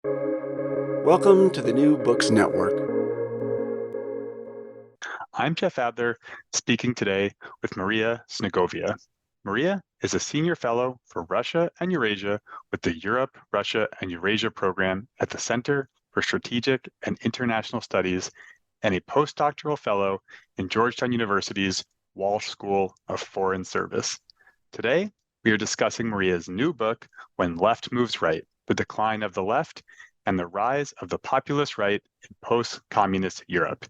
Welcome to the New Books Network. I'm Jeff Adler, speaking today with Maria Snegovaya. Maria is a senior fellow for Russia and Eurasia with the Europe, Russia, and Eurasia program at the Center for Strategic and International Studies and a postdoctoral fellow in Georgetown University's Walsh School of Foreign Service. Today, we are discussing Maria's new book, When Left Moves Right, The Decline of the Left and the Rise of the Populist Right in Post-Communist Europe.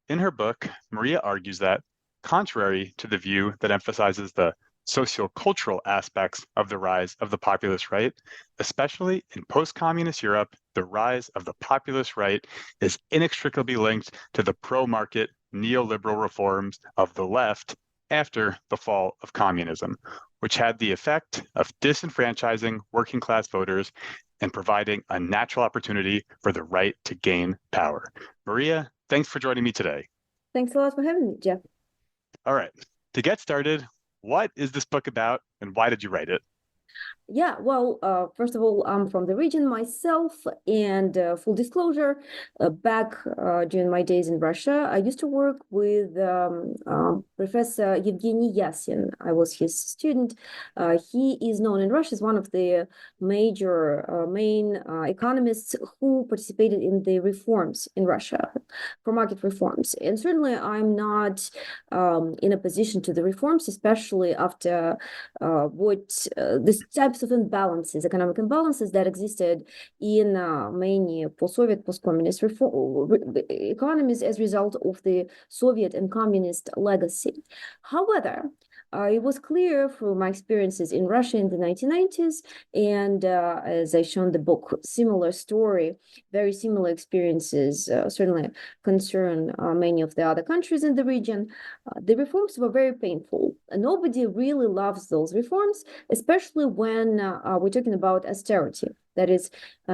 In her book, Maria argues that, contrary to the view that emphasizes the sociocultural aspects of the rise of the populist right, especially in post-communist Europe, the rise of the populist right is inextricably linked to the pro-market neoliberal reforms of the left after the fall of communism, which had the effect of disenfranchising working-class voters and providing a natural opportunity for the right to gain power. Maria, thanks for joining me today. Thanks a lot for having me, Jeff. All right. To get started, what is this book about and why did you write it? Yeah, well, first of all, I'm from the region myself, and full disclosure, back during my days in Russia, I used to work with Professor Yevgeny Yasin. I was his student. He is known in Russia as one of the main economists who participated in the reforms in Russia, for market reforms. And certainly I'm not in a position to the reforms, especially after what these types of imbalances, economic imbalances that existed in many post-Soviet, post-communist economies as a result of the Soviet and communist legacy. However, it was clear through my experiences in Russia in the 1990s, and as I shown the book, similar story, very similar experiences certainly concern many of the other countries in the region. The reforms were very painful. Nobody really loves those reforms, especially when we're talking about austerity, that is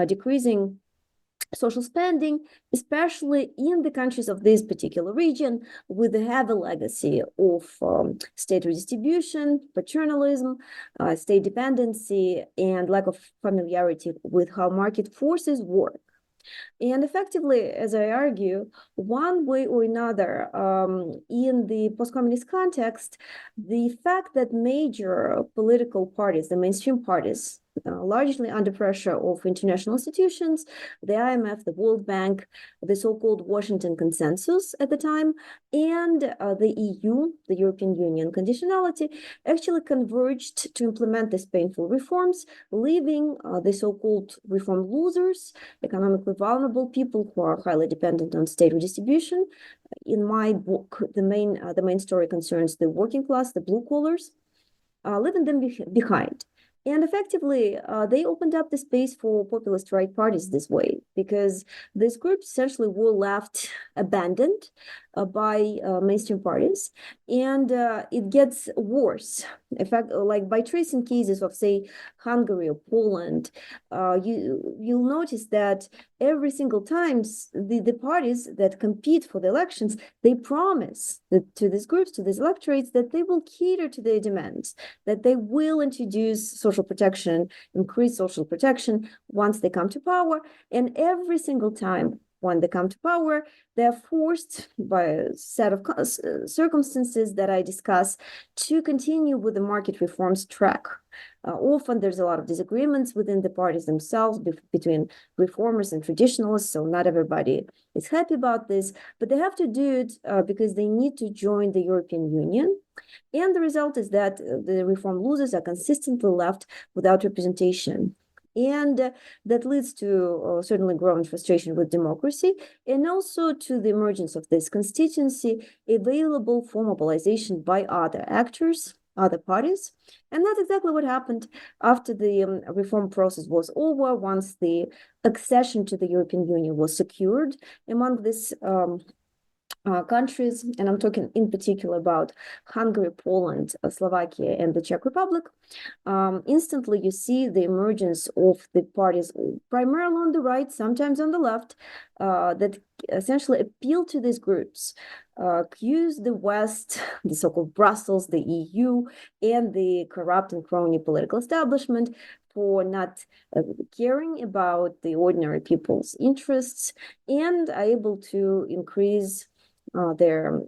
decreasing social spending, especially in the countries of this particular region, with a heavy legacy of state redistribution, paternalism, state dependency, and lack of familiarity with how market forces work. And effectively, as I argue, one way or another, in the post-communist context, the fact that major political parties, the mainstream parties, largely under pressure of international institutions, the IMF, the World Bank, the so-called Washington Consensus at the time, and the EU, the European Union conditionality, actually converged to implement these painful reforms, leaving the so-called reform losers, economically vulnerable people who are highly dependent on state redistribution. In my book, the main story concerns the working class, the blue collars, leaving them behind. And effectively, they opened up the space for populist right parties this way, because these groups essentially were left abandoned by mainstream parties. And it gets worse. In fact, like by tracing cases of, say, Hungary or Poland, you'll notice that every single time the parties that compete for the elections, they promise to these groups, to these electorates, that they will cater to their demands, that they will introduce social protection, increase social protection once they come to power. And every single time when they come to power, they're forced by a set of circumstances that I discuss to continue with the market reforms track. Often there's a lot of disagreements within the parties themselves between reformers and traditionalists, so not everybody is happy about this, but they have to do it because they need to join the European Union. And the result is that the reform losers are consistently left without representation. And that leads to certainly growing frustration with democracy, and also to the emergence of this constituency available for mobilization by other actors, other parties. And that's exactly what happened after the reform process was over, once the accession to the European Union was secured among these countries, and I'm talking in particular about Hungary, Poland, Slovakia, and the Czech Republic. Instantly you see the emergence of the parties, primarily on the right, sometimes on the left, that essentially appeal to these groups, accuse the West, the so-called Brussels, the EU, and the corrupt and crony political establishment for not caring about the ordinary people's interests, and are able to increase their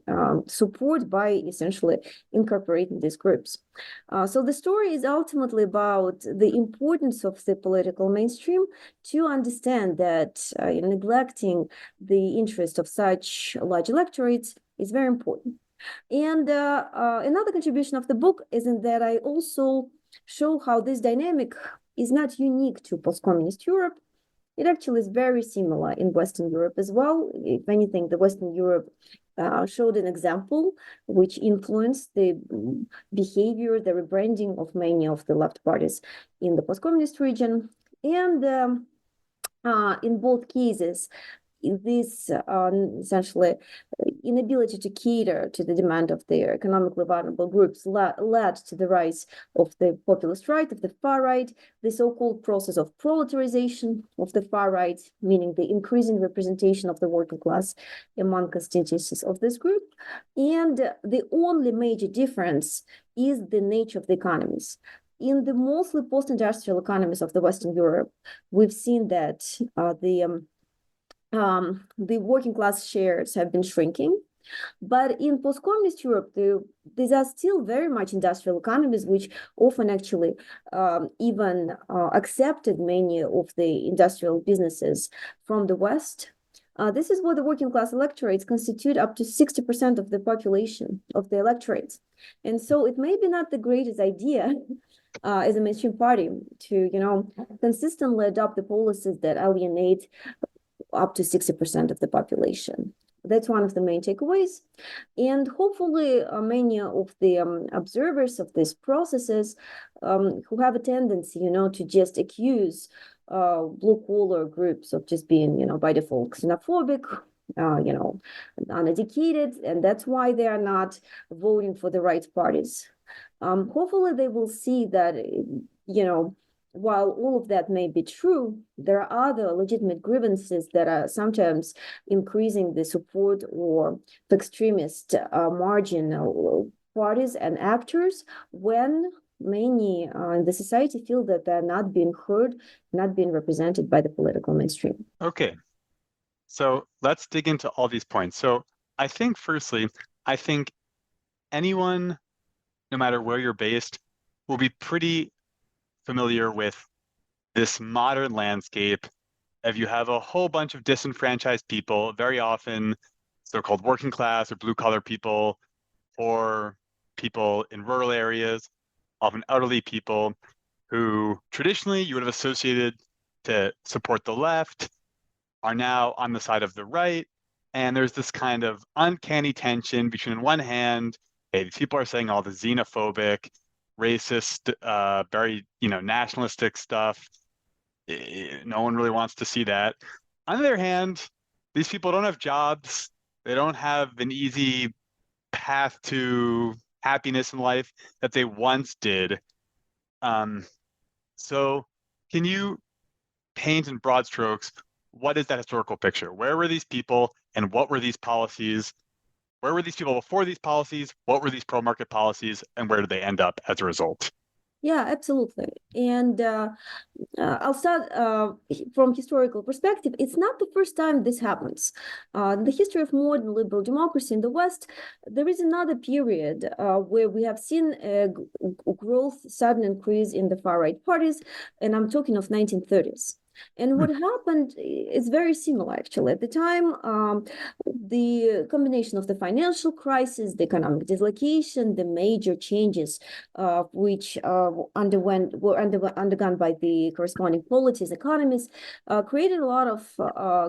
support by essentially incorporating these groups. So the story is ultimately about the importance of the political mainstream to understand that neglecting the interest of such large electorates is very important. And another contribution of the book is in that I also show how this dynamic is not unique to post-communist Europe. It actually is very similar in Western Europe as well. If anything, the Western Europe showed an example which influenced the behavior, the rebranding of many of the left parties in the post-communist region. And in both cases, this essentially inability to cater to the demand of their economically vulnerable groups led to the rise of the populist right, of the far right, the so-called process of proletarization of the far right, meaning the increasing representation of the working class among constituencies of this group. And the only major difference is the nature of the economies. In the mostly post-industrial economies of the Western Europe, we've seen that the working class shares have been shrinking. But in post-communist Europe, these are still very much industrial economies, which often actually even accepted many of the industrial businesses from the West. This is where the working class electorates constitute up to 60% of the population of the electorates. And so it may be not the greatest idea as a mainstream party to, consistently adopt the policies that alienate up to 60% of the population. That's one of the main takeaways. And hopefully many of the observers of these processes who have a tendency, to just accuse blue-collar groups of just being, by default xenophobic, uneducated, and that's why they are not voting for the right parties. Hopefully they will see that, while all of that may be true, there are other legitimate grievances that are sometimes increasing the support or extremist marginal parties and actors when many in the society feel that they're not being heard, not being represented by the political mainstream. Okay, so let's dig into all these points. So I think anyone, no matter where you're based, will be pretty familiar with this modern landscape. If you have a whole bunch of disenfranchised people, very often so-called working class or blue-collar people, or people in rural areas, often elderly people who traditionally you would have associated to support the left, are now on the side of the right. And there's this kind of uncanny tension between, on one hand, hey, these people are saying all the xenophobic, racist, very, nationalistic stuff. No one really wants to see that. On the other hand, these people don't have jobs. They don't have an easy path to happiness in life that they once did. So can you paint in broad strokes, what is that historical picture? Where were these people and what were these policies? Where were these people before these policies? What were these pro-market policies and where did they end up as a result? Yeah, absolutely. And I'll start from historical perspective. It's not the first time this happens. In the history of modern liberal democracy in the West, there is another period where we have seen a growth, sudden increase in the far-right parties, and I'm talking of 1930s. And what happened is very similar, actually. At the time, the combination of the financial crisis, the economic dislocation, the major changes which were undergone by the corresponding polities, economies, created a lot of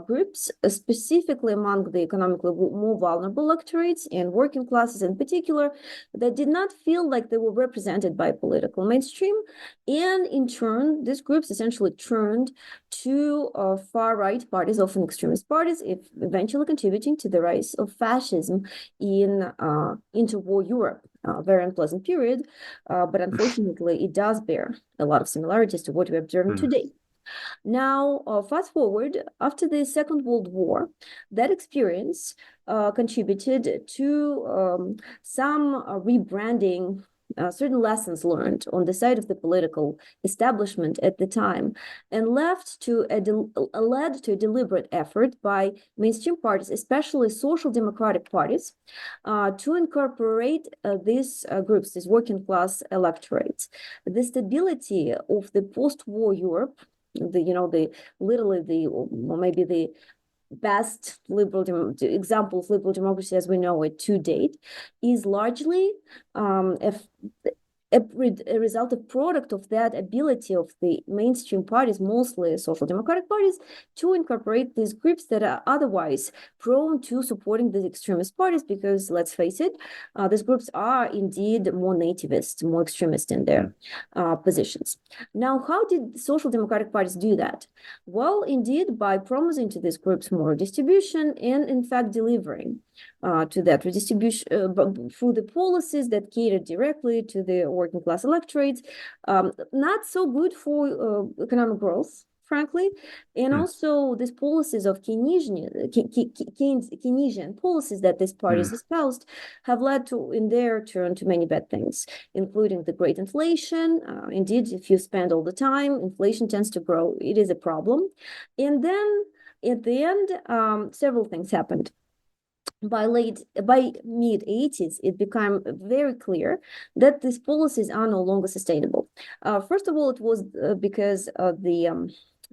groups, specifically among the economically more vulnerable electorates and working classes in particular, that did not feel like they were represented by political mainstream. And in turn, these groups essentially turned to far-right parties, often extremist parties, eventually contributing to the rise of fascism in interwar Europe. Very unpleasant period, but unfortunately, it does bear a lot of similarities to what we're observing today. Now, fast forward, after the Second World War, that experience contributed to some rebranding certain lessons learned on the side of the political establishment at the time, and led to a deliberate effort by mainstream parties, especially social democratic parties, to incorporate these groups, these working class electorates. The stability of the post-war Europe, maybe the best example of liberal democracy as we know it to date, is largely a result of product of that ability of the mainstream parties, mostly social democratic parties, to incorporate these groups that are otherwise prone to supporting the extremist parties, because let's face it, these groups are indeed more nativist, more extremist in their positions. Now, how did social democratic parties do that? Well, indeed, by promising to these groups more distribution and, in fact, delivering to that redistribution through the policies that cater directly to the working class electorates, not so good for economic growth, frankly, and also these policies of Keynesian policies that these parties espoused have led to, in their turn, to many bad things, including the great inflation. Indeed, if you spend all the time, inflation tends to grow. It is a problem. And then at the end, several things happened. By mid-80s, it became very clear that these policies are no longer sustainable. First of all, it was because of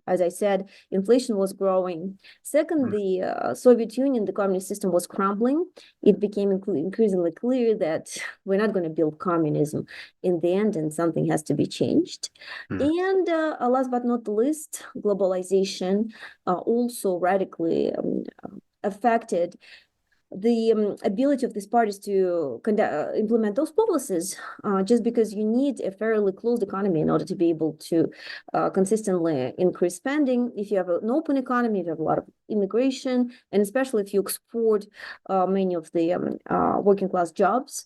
as I said, inflation was growing. Second, the Soviet Union, the communist system, was crumbling. It became increasingly clear that we're not going to build communism in the end, and something has to be changed. And last but not least, globalization also radically affected the ability of these parties to implement those policies, just because you need a fairly closed economy in order to be able to consistently increase spending. If you have an open economy, you have a lot of immigration, and especially if you export many of the working class jobs,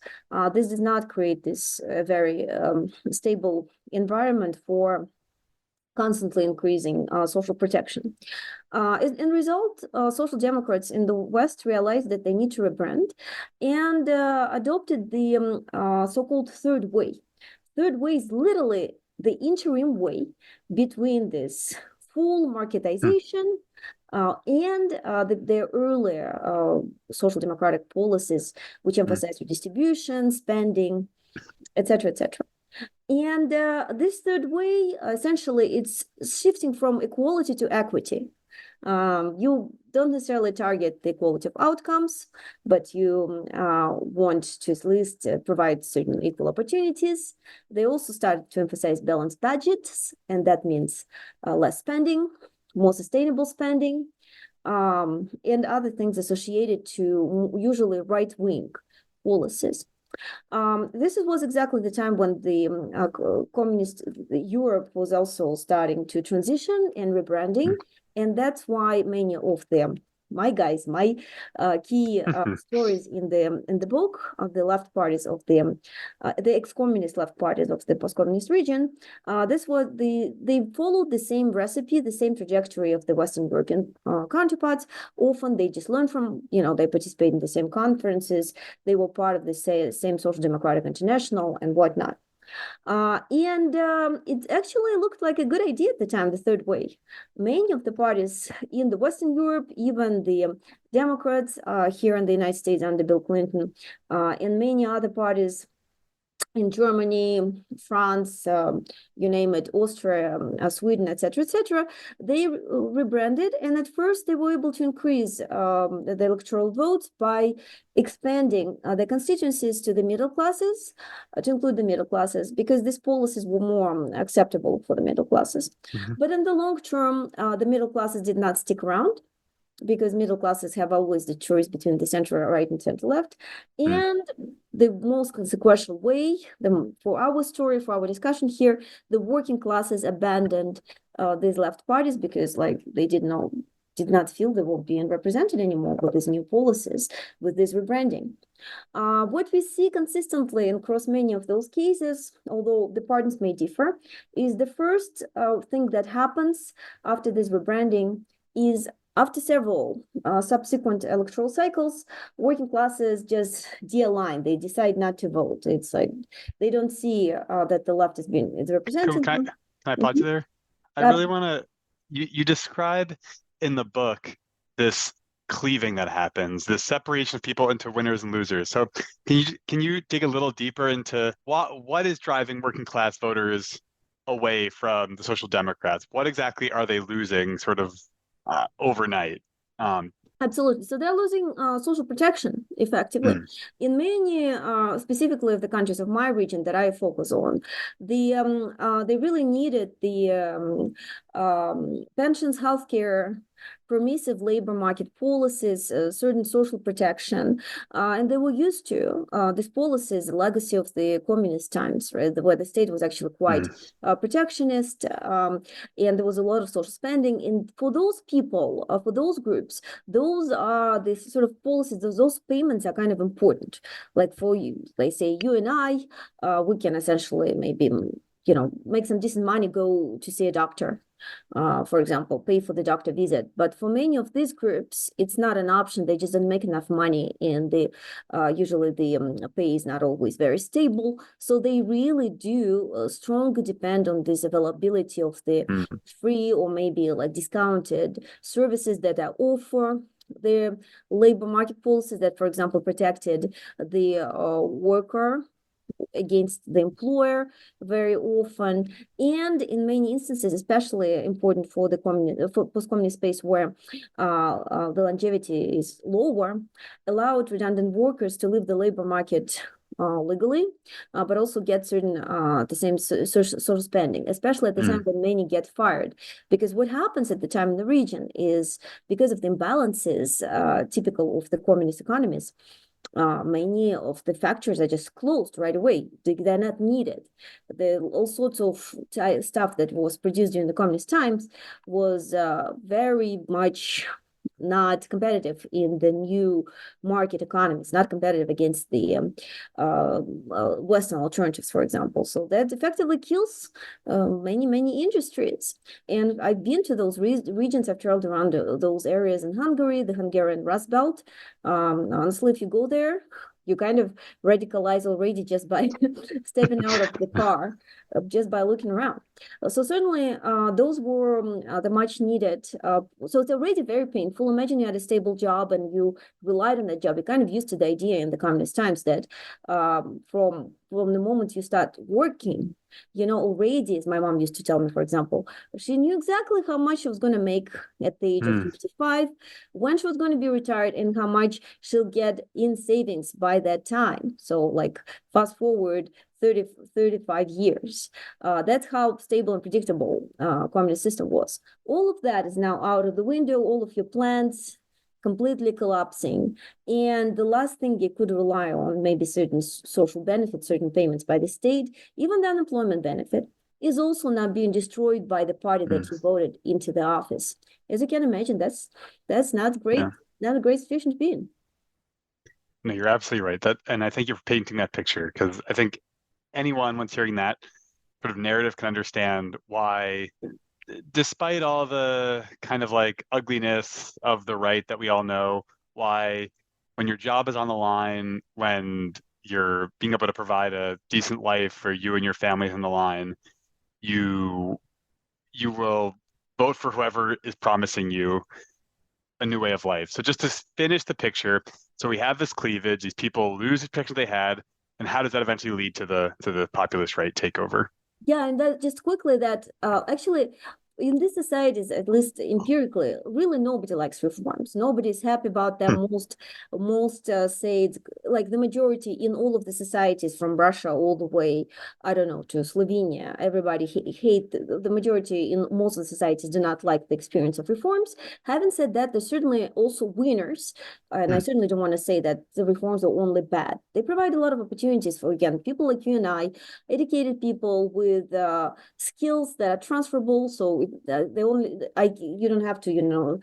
this does not create this very stable environment for constantly increasing social protection. In result, social democrats in the West realized that they need to rebrand and adopted the so-called third way. Third way is literally the interim way between this full marketization and their earlier social democratic policies, which emphasize redistribution, spending, etc., etc. And this third way, essentially, it's shifting from equality to equity. You don't necessarily target the equality of outcomes, but you want to at least provide certain equal opportunities. They also started to emphasize balanced budgets, and that means less spending, more sustainable spending, and other things associated to usually right-wing policies. This was exactly the time when the communist Europe was also starting to transition and rebranding, and that's why many of them, my key stories in the book of the left parties of the ex-communist left parties of the post-communist region, they followed the same recipe, the same trajectory of the Western European counterparts. Often they just learned from, they participate in the same conferences, they were part of the same Social Democratic International and whatnot. And it actually looked like a good idea at the time, the third way. Many of the parties in the Western Europe, even the Democrats here in the United States under Bill Clinton, and many other parties in Germany, France, you name it, Austria, Sweden, etc., they rebranded, and at first they were able to increase the electoral votes by expanding the constituencies to the middle classes, to include the middle classes, because these policies were more acceptable for the middle classes. But in the long term, the middle classes did not stick around, because middle classes have always the choice between the center right and center left. And the most consequential way, for our story, for our discussion here, the working classes abandoned these left parties because they did not feel they were being represented anymore with these new policies, with this rebranding. What we see consistently across many of those cases, although the parties may differ, is the first thing that happens after this rebranding is after several subsequent electoral cycles, working classes just de-align. They decide not to vote. It's like they don't see that the left is representing them. Can I pause you there? I really want to. You describe in the book this cleaving that happens, this separation of people into winners and losers. So can you dig a little deeper into what is driving working class voters away from the Social Democrats? What exactly are they losing sort of overnight? Absolutely. So they're losing social protection effectively. In many, specifically of the countries of my region that I focus on, they really needed the pensions, healthcare, permissive labor market policies, certain social protection, and they were used to these policies, the legacy of the communist times, right, where the state was actually quite protectionist, and there was a lot of social spending. And for those people, for those groups, those are the sort of policies, those payments are kind of important. Like for you, they say you and I, we can essentially maybe, make some decent money, go to see a doctor. For example, pay for the doctor visit. But for many of these groups, it's not an option. They just don't make enough money, and usually the pay is not always very stable. So they really do strongly depend on this availability of the free or maybe like discounted services that are offered. The labor market policies that, for example, protected the worker against the employer very often, and in many instances, especially important for the post-communist space where the longevity is lower, allowed redundant workers to leave the labor market legally, but also get certain the same social spending, especially at the time when many get fired. Because what happens at the time in the region is, because of the imbalances typical of the communist economies, many of the factories are just closed right away. They're not needed. All sorts of stuff that was produced during the communist times was very much not competitive in the new market economies, not competitive against the Western alternatives, for example. So that effectively kills many industries. And I've been to those regions. I've traveled around those areas in Hungary, the Hungarian Rust Belt. Honestly, if you go there, you kind of radicalize already just by stepping out of the car, just by looking around. So certainly those were the much needed. So it's already very painful. Imagine you had a stable job and you relied on that job. You're kind of used to the idea in the communist times that from the moment you start working, already, as my mom used to tell me, for example, she knew exactly how much she was going to make at the age of 55, when she was going to be retired, and how much she'll get in savings by that time. So like fast forward 35 years. That's how stable and predictable communist system was. All of that is now out of the window. All of your plans completely collapsing. And the last thing you could rely on, maybe certain social benefits, certain payments by the state, even the unemployment benefit, is also not being destroyed by the party that you voted into the office. As you can imagine, that's not great, not a great situation to be in. No, you're absolutely right. And I think you're painting that picture, because I think anyone, once hearing that sort of narrative, can understand why, despite all the kind of like ugliness of the right that we all know, why when your job is on the line, when you're being able to provide a decent life for you and your family on the line, you will vote for whoever is promising you a new way of life. So just to finish the picture, so we have this cleavage, these people lose the protection they had, and how does that eventually lead to the populist right takeover? Yeah, and that just quickly that actually in these societies, at least empirically, really nobody likes reforms. Nobody's happy about them. Most say it's like the majority in all of the societies from Russia all the way, I don't know, to Slovenia. Everybody hate the majority in most of the societies do not like the experience of reforms. Having said that, there's certainly also winners, and I certainly don't want to say that the reforms are only bad. They provide a lot of opportunities for, again, people like you and I, educated people with skills that are transferable. So you don't have to,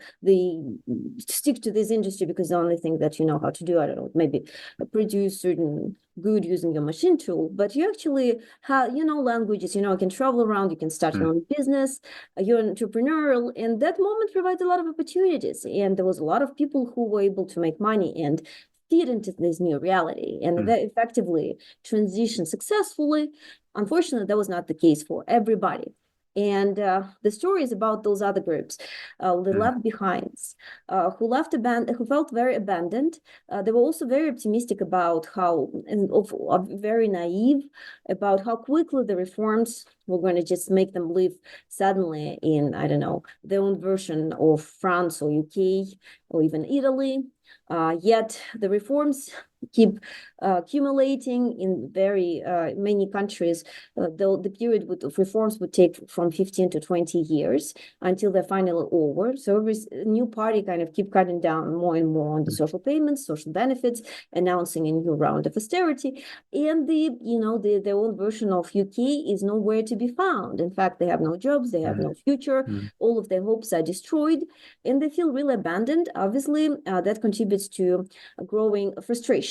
stick to this industry because the only thing that you know how to do, I don't know, maybe produce certain good using your machine tool, but you actually have, languages, you can travel around, you can start your own business, you're entrepreneurial, and that moment provides a lot of opportunities. And there was a lot of people who were able to make money and fit into this new reality, and they effectively transition successfully. Unfortunately, that was not the case for everybody. And the story is about those other groups, the left behinds, who felt very abandoned. They were also very optimistic about very naive about how quickly the reforms were going to just make them live suddenly in, I don't know, their own version of France or UK or even Italy. Yet the reforms keep accumulating in very many countries. Though the period of reforms would take from 15 to 20 years until they're finally over. So every new party kind of keep cutting down more and more on the social payments, social benefits, announcing a new round of austerity. And their own version of UK is nowhere to be found. In fact, they have no jobs, they have no future. All of their hopes are destroyed, and they feel really abandoned. Obviously, that contributes to a growing frustration.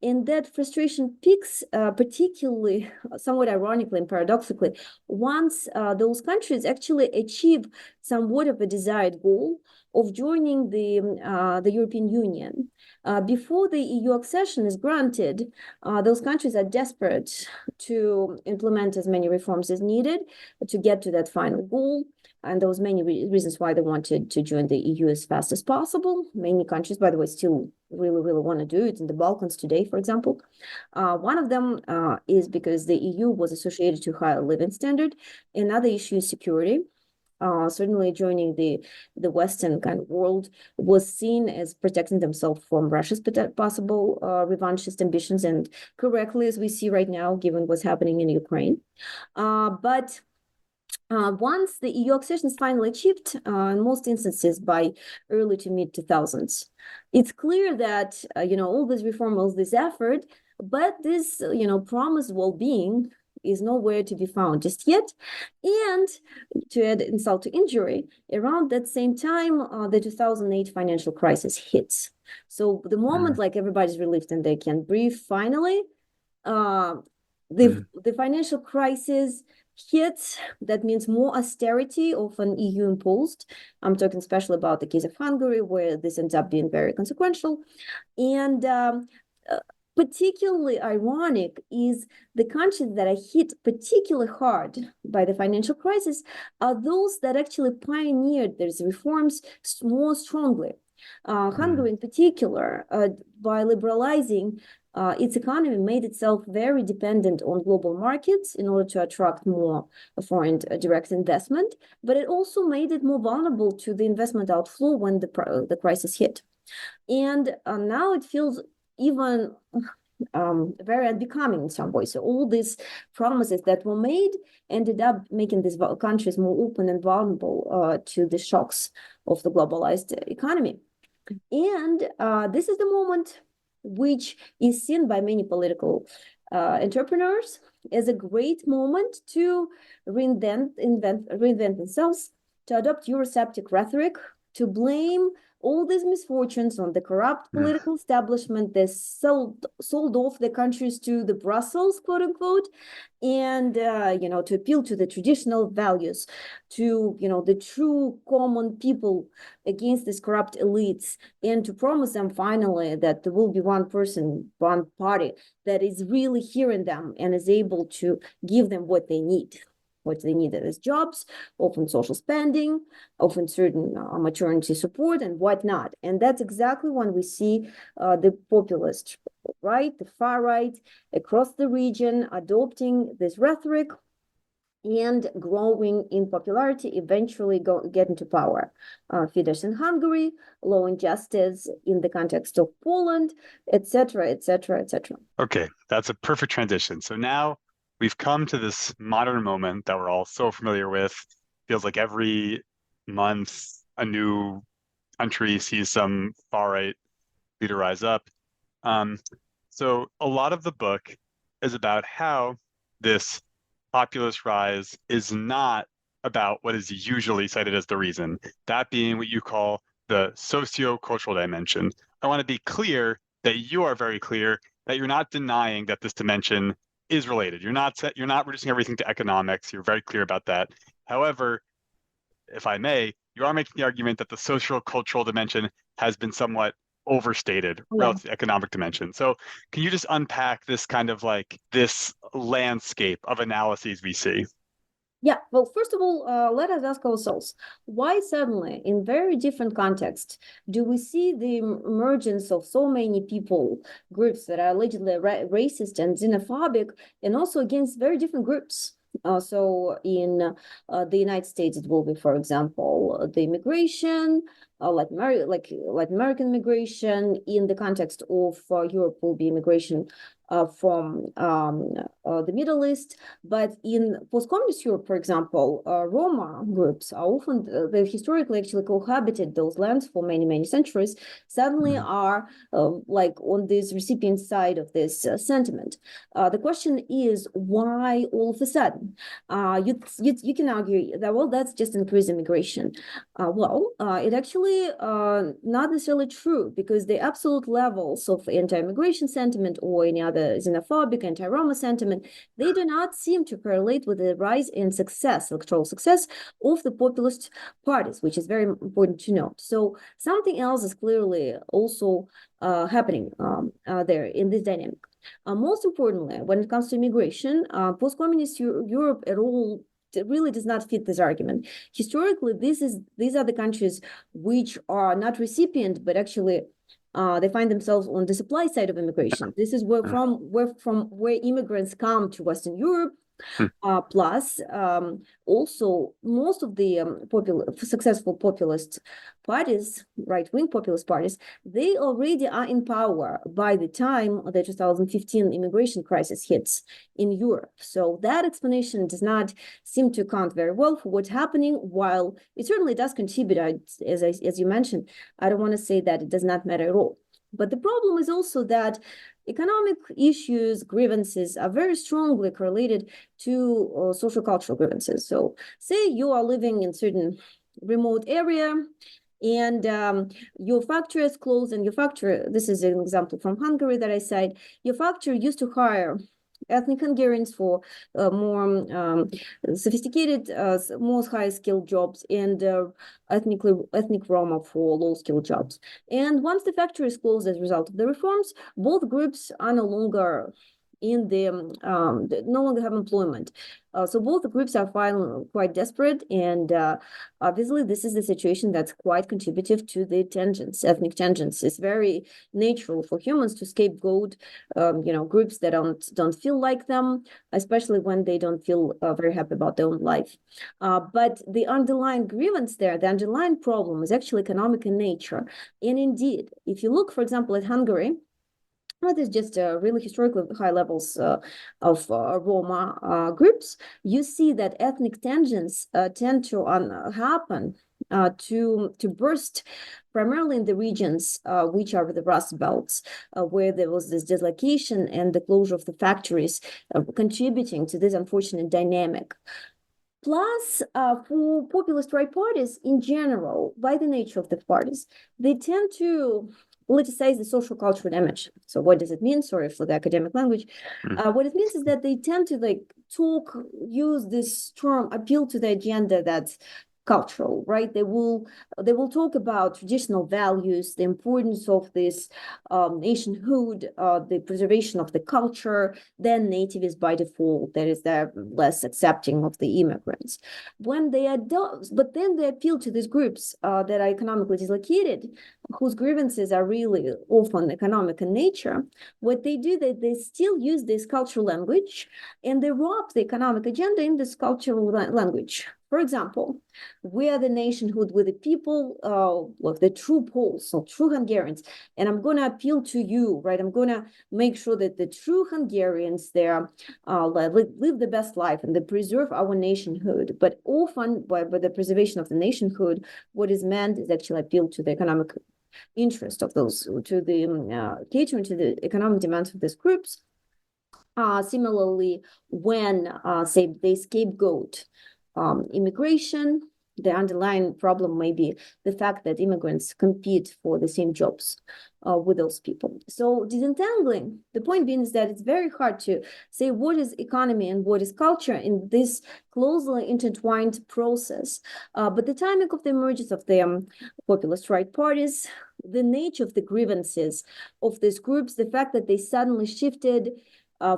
And that frustration peaks particularly, somewhat ironically and paradoxically, once those countries actually achieve somewhat of a desired goal of joining the European Union. Before the EU accession is granted, those countries are desperate to implement as many reforms as needed to get to that final goal. And there was many reasons why they wanted to join the EU as fast as possible. Many countries, by the way, still really, really want to do it in the Balkans today, for example. One of them is because the EU was associated to higher living standard. Another issue is security. Certainly joining the Western kind of world was seen as protecting themselves from Russia's possible revanchist ambitions, and correctly, as we see right now, given what's happening in Ukraine. But once the EU accession is finally achieved, in most instances by early to mid 2000s, it's clear that all this reform, all this effort, but this promised well-being is nowhere to be found just yet. And to add insult to injury, around that same time, the 2008 financial crisis hits. So the moment like everybody's relieved and they can breathe finally, the financial crisis hits. That means more austerity, often EU imposed. I'm talking especially about the case of Hungary, where this ends up being very consequential. And particularly ironic is the countries that are hit particularly hard by the financial crisis are those that actually pioneered these reforms more strongly. Hungary in particular, by liberalizing its economy, made itself very dependent on global markets in order to attract more foreign direct investment, but it also made it more vulnerable to the investment outflow when the crisis hit. And now it feels even very unbecoming in some ways. So all these promises that were made ended up making these countries more open and vulnerable to the shocks of the globalized economy. And this is the moment which is seen by many political entrepreneurs as a great moment to reinvent themselves, to adopt Eurosceptic rhetoric, to blame all these misfortunes on the corrupt political establishment that sold off the countries to the Brussels, quote unquote, and to appeal to the traditional values, to the true common people against these corrupt elites, and to promise them finally that there will be one person, one party that is really hearing them and is able to give them what they need. What they needed is jobs, often social spending, often certain maternity support and whatnot. And that's exactly when we see the populist right, the far right across the region adopting this rhetoric and growing in popularity, eventually get into power. Fidesz in Hungary, law and justice in the context of Poland, etc., etc., etc. Okay, that's a perfect transition. So now we've come to this modern moment that we're all so familiar with. Feels like every month a new country sees some far-right leader rise up. So a lot of the book is about how this populist rise is not about what is usually cited as the reason, that being what you call the socio-cultural dimension. I want to be clear that you are very clear that you're not denying that this dimension is related. You're not reducing everything to economics. You're very clear about that. However, if I may, you are making the argument that the social cultural dimension has been somewhat overstated relative to the economic dimension. So can you just unpack this kind of like this landscape of analyses we see? Yeah, well, first of all, let us ask ourselves, why suddenly, in very different contexts, do we see the emergence of so many people, groups that are allegedly racist and xenophobic, and also against very different groups? So in the United States, it will be, for example, the immigration, like American immigration. In the context of Europe, will be immigration from the Middle East. But in post-communist Europe, for example, Roma groups are often, they historically actually cohabited those lands for many, many centuries, suddenly are like on this recipient side of this sentiment. The question is, why all of a sudden? You can argue that, well, that's just increased immigration. It actually not necessarily true, because the absolute levels of anti-immigration sentiment or any other xenophobic, anti-Roma sentiment, they do not seem to correlate with the rise in success, electoral success of the populist parties, which is very important to note. So something else is clearly also happening there in this dynamic. Most importantly, when it comes to immigration, post-communist Europe at all, it really does not fit this argument. Historically, these are the countries which are not recipient, but actually they find themselves on the supply side of immigration. This is where immigrants come to Western Europe. Plus, also, most of the successful populist parties, right-wing populist parties, they already are in power by the time the 2015 immigration crisis hits in Europe. So that explanation does not seem to account very well for what's happening, while it certainly does contribute, as you mentioned. I don't want to say that it does not matter at all. But the problem is also that economic issues, grievances are very strongly correlated to social cultural grievances. So say you are living in certain remote area and your factory is closed, and your factory, this is an example from Hungary that I cite, your factory used to hire ethnic Hungarians for more sophisticated, more high-skilled jobs, and ethnic Roma for low-skilled jobs. And once the factory is closed as a result of the reforms, both groups are no longer no longer have employment. So both the groups are quite desperate, and obviously this is the situation that's quite contributive to the tensions, ethnic tensions. It's very natural for humans to scapegoat, groups that don't feel like them, especially when they don't feel very happy about their own life. But the underlying grievance there, the underlying problem, is actually economic in nature. And indeed, if you look, for example, at Hungary, there's just really historically high levels of Roma groups, you see that ethnic tensions tend to happen, to burst primarily in the regions which are the Rust Belts, where there was this dislocation and the closure of the factories contributing to this unfortunate dynamic. Plus, for populist right parties in general, by the nature of the parties, they tend to politicize the social cultural dimension. So what does it mean? Sorry for the academic language. What it means is that they tend to use this term, appeal to the agenda that's cultural, right? They will talk about traditional values, the importance of this nationhood, the preservation of the culture. Then native is by default, that is, they're less accepting of the immigrants. But then they appeal to these groups that are economically dislocated, whose grievances are really often economic in nature. What they do, they still use this cultural language, and they wrap the economic agenda in this cultural language. For example, we are the nationhood with the people, like the true Poles, so true Hungarians, and I'm going to appeal to you, right? I'm going to make sure that the true Hungarians there live the best life and they preserve our nationhood. But often, by the preservation of the nationhood, what is meant is actually appeal to the economic interest of those, to the catering to the economic demands of these groups. Similarly, when say they scapegoat immigration. The underlying problem may be the fact that immigrants compete for the same jobs with those people. So disentangling, the point being is that it's very hard to say what is economy and what is culture in this closely intertwined process. But the timing of the emergence of the populist right parties, the nature of the grievances of these groups, the fact that they suddenly shifted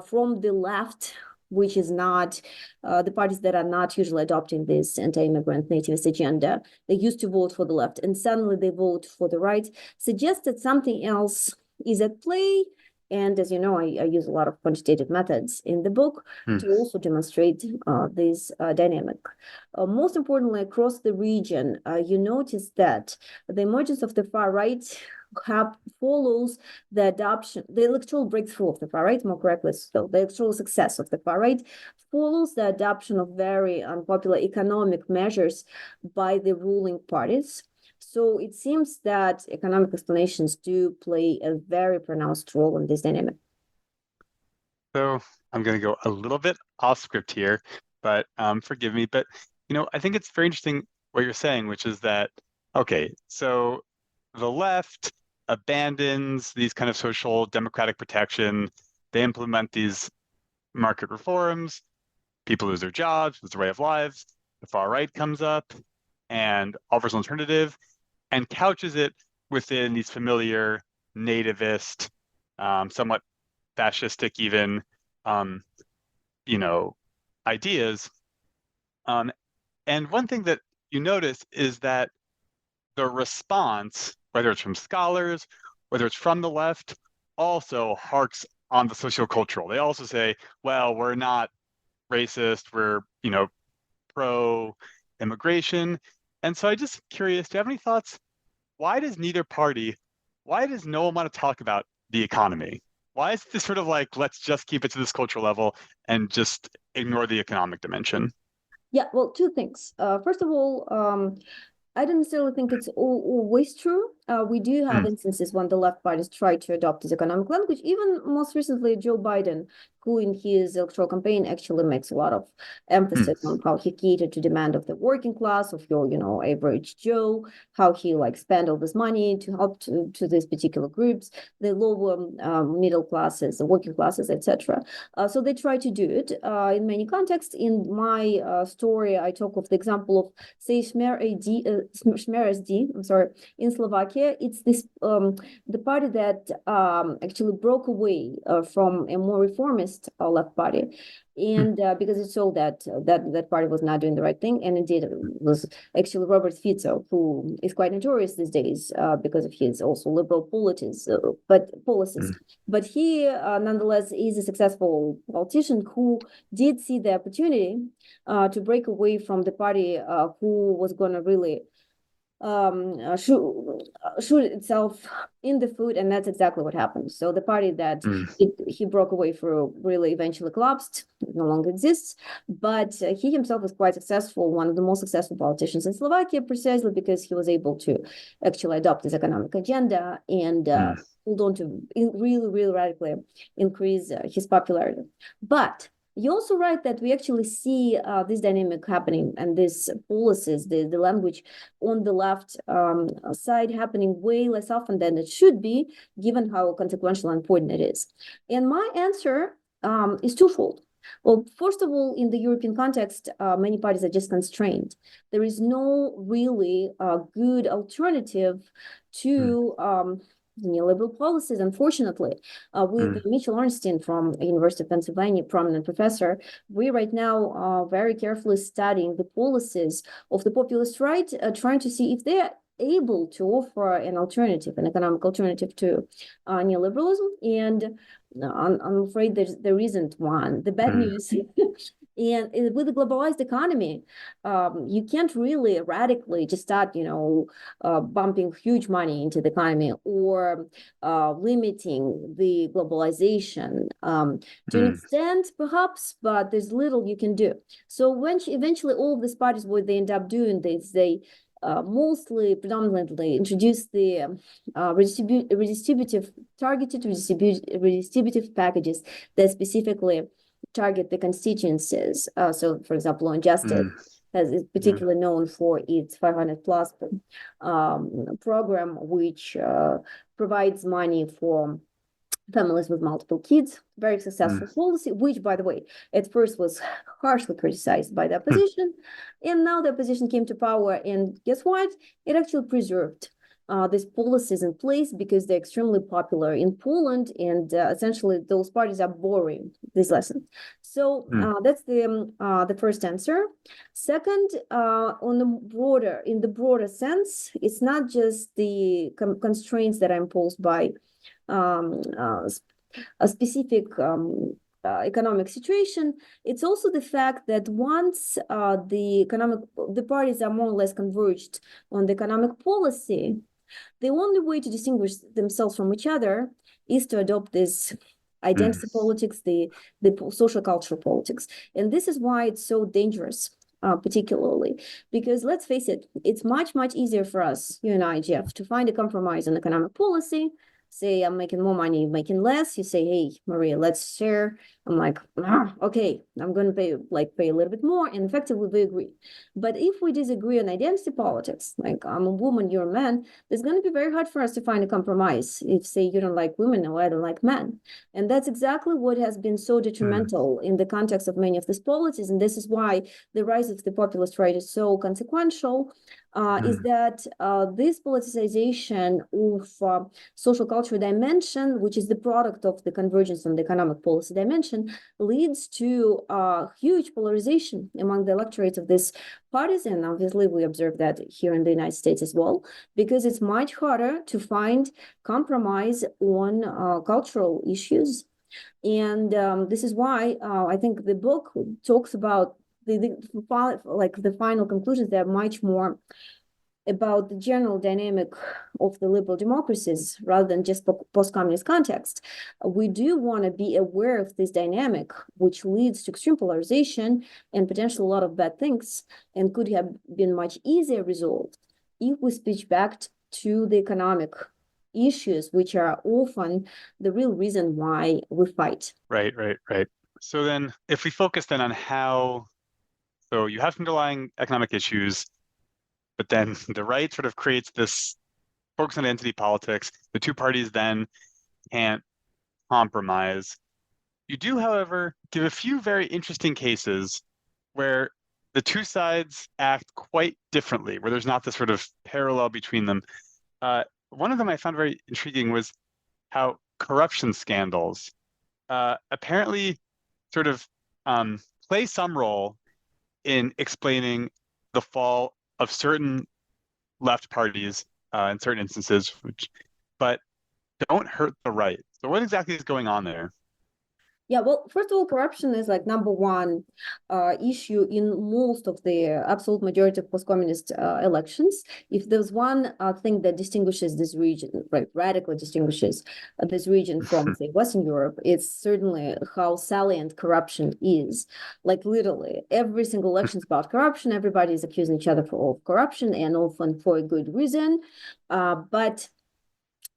from the left, which is not the parties that are not usually adopting this anti-immigrant nativist agenda. They used to vote for the left, and suddenly they vote for the right, suggests that something else is at play. And as you know, I use a lot of quantitative methods in the book to also demonstrate this dynamic. Most importantly, across the region, you notice that the emergence of the far right follows the adoption, the electoral breakthrough of the far right, more correctly, so the electoral success of the far right follows the adoption of very unpopular economic measures by the ruling parties. So it seems that economic explanations do play a very pronounced role in this dynamic. So I'm going to go a little bit off script here, but forgive me. But, I think it's very interesting what you're saying, which is that, okay, so the left abandons these kind of social democratic protection. They implement these market reforms. People lose their jobs, lose their way of lives. The far right comes up and offers an alternative and couches it within these familiar nativist, somewhat fascistic even, ideas. And one thing that you notice is that the response, whether it's from scholars, whether it's from the left, also harks on the sociocultural. They also say, well, we're not racist, we're, pro-immigration. And so I'm just curious, do you have any thoughts? Why does no one want to talk about the economy? Why is this sort of like, let's just keep it to this cultural level and just ignore the economic dimension? Yeah, well, two things. First of all, I don't necessarily think it's always true. We do have instances when the left parties try to adopt this economic language. Even most recently, Joe Biden, who in his electoral campaign actually makes a lot of emphasis on how he catered to demand of the working class, of your, average Joe, how he spent all this money to help to these particular groups, the lower middle classes, the working classes, etc. So they try to do it in many contexts. In my story, I talk of the example of, say, Smer SD, I'm sorry, in Slovakia. It's this the party that actually broke away from a more reformist left party, and because it saw that that party was not doing the right thing, and indeed it was actually Robert Fico, who is quite notorious these days because of his also liberal policies, but he nonetheless is a successful politician who did see the opportunity to break away from the party who was going to really shoot itself in the foot, and that's exactly what happened. So the party that he broke away from really eventually collapsed, no longer exists, but he himself is quite successful, one of the most successful politicians in Slovakia, precisely because he was able to actually adopt this economic agenda and hold on to really, really radically increase his popularity. But you're also right that we actually see this dynamic happening and these policies, the language on the left side happening way less often than it should be, given how consequential and important it is. And my answer is twofold. Well, first of all, in the European context, many parties are just constrained. There is no really good alternative to neoliberal policies, unfortunately. With Mitchell Ornstein from the University of Pennsylvania, prominent professor, we right now are very carefully studying the policies of the populist right, trying to see if they're able to offer an alternative, an economic alternative to neoliberalism. And I'm afraid there isn't one. The bad news and with the globalized economy, you can't really radically just start, bumping huge money into the economy or limiting the globalization to an extent, perhaps, but there's little you can do. So when eventually all of these parties, what they end up doing is they mostly, predominantly introduce the targeted redistributive packages that specifically target the constituencies. So, for example, on justice, is particularly known for its 500 plus program, which provides money for families with multiple kids. Very successful policy, which, by the way, at first was harshly criticized by the opposition. And now the opposition came to power, and guess what? It actually preserved these policies in place because they're extremely popular in Poland, and essentially those parties are borrowing this lesson. So that's the first answer. Second, in the broader sense, it's not just the constraints that are imposed by a specific economic situation. It's also the fact that once the parties are more or less converged on the economic policy, the only way to distinguish themselves from each other is to adopt this identity politics, the social cultural politics. And this is why it's so dangerous, particularly because let's face it, it's much, much easier for us, you and I, Jeff, to find a compromise on economic policy. Say I'm making more money, making less. You say, hey, Maria, let's share. I'm like, okay, I'm going to pay a little bit more, and effectively we agree. But if we disagree on identity politics, like I'm a woman, you're a man, it's going to be very hard for us to find a compromise. If say you don't like women or I don't like men, and that's exactly what has been so detrimental in the context of many of these policies, and this is why the rise of the populist right is so consequential. Is that this politicization of social culture dimension, which is the product of the convergence on the economic policy dimension, leads to huge polarization among the electorates of these parties. And obviously we observe that here in the United States as well, because it's much harder to find compromise on cultural issues. And this is why I think the book talks about the final conclusions. They're much more about the general dynamic of the liberal democracies rather than just post-communist context. We do want to be aware of this dynamic, which leads to extreme polarization and potentially a lot of bad things, and could have been much easier resolved if we switch back to the economic issues, which are often the real reason why we fight. Right. So then if we focus then on how, so you have underlying economic issues, but then the right sort of creates this focus on identity politics. The two parties then can't compromise. You do, however, give a few very interesting cases where the two sides act quite differently, where there's not this sort of parallel between them. One of them I found very intriguing was how corruption scandals apparently sort of play some role in explaining the fall of certain left parties in certain instances, but don't hurt the right. So what exactly is going on there? Yeah, well, first of all, corruption is like number one issue in most of the absolute majority of post-communist elections. If there's one thing that distinguishes this region, right, radically distinguishes this region from, say, Western Europe, it's certainly how salient corruption is. Like literally, every single election is about corruption. Everybody is accusing each other of corruption, and often for a good reason. But